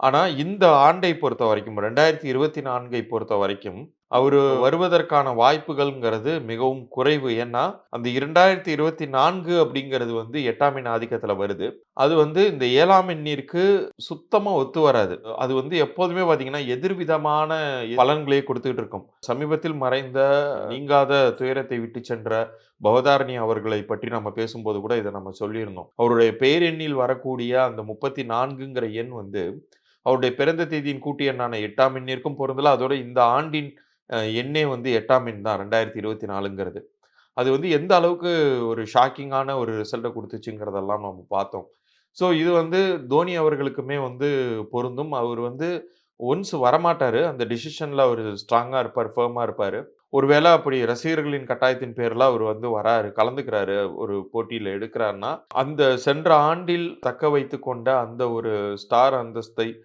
ஆனா, இந்த ஆண்டை பொறுத்தவரைக்கும் 2024 பொறுத்தவரைக்கும், அவரு வருவதற்கான வாய்ப்புகள்ங்கிறது மிகவும் குறைவு. ஏன்னா, அந்த 2024 அப்படிங்கிறது வந்து 8ஆம் எண் ஆதிக்கத்தில வருது. அது வந்து இந்த 7ஆம் எண்ணிற்கு சுத்தமா ஒத்து வராது. அது வந்து எப்போதுமே பார்த்தீங்கன்னா, எதிர்விதமான பலன்களே குடுத்துட்டு இருக்கும். சமீபத்தில் மறைந்த நீங்காத துயரத்தை விட்டுச் சென்ற பவதாரணி அவர்களை பற்றி நம்ம பேசும்போது கூட இத நம்ம சொல்லியிருந்தோம். அவருடைய பேரெண்ணில் வரக்கூடிய அந்த 34ங்கிற எண் வந்து அவருடைய பிறந்த தேதியின் கூட்டு எண்ணான 8ஆம் எண்ணிற்கும் பொருந்தல. அதோட இந்த ஆண்டின் எண்ணே வந்து 8ஆம் எண் தான் 2024ங்கிறது. அது வந்து எந்த அளவுக்கு ஒரு ஷாக்கிங்கான ஒரு ரிசல்ட்ட குடுத்துச்சுங்கிறதெல்லாம் நம்ம பார்த்தோம். ஸோ இது வந்து தோனி அவர்களுக்குமே வந்து பொருந்தும். அவரு வந்து ஒன்ஸ் வரமாட்டாரு. அந்த டிசிஷன்ல அவரு ஸ்ட்ராங்கா இருப்பாரு, ஃபர்மா இருப்பாரு. ஒருவேள அப்படி ரசிகர்களின் கட்டாயத்தின் பேர்ல அவரு வந்து வராரு, கலந்துக்கிறாரு, ஒரு போட்டியில எடுக்கிறார்ன்னா, அந்த சென்ற ஆண்டில் தக்க வைத்துக் கொண்ட அந்த ஒரு ஸ்டார் அந்தஸ்தை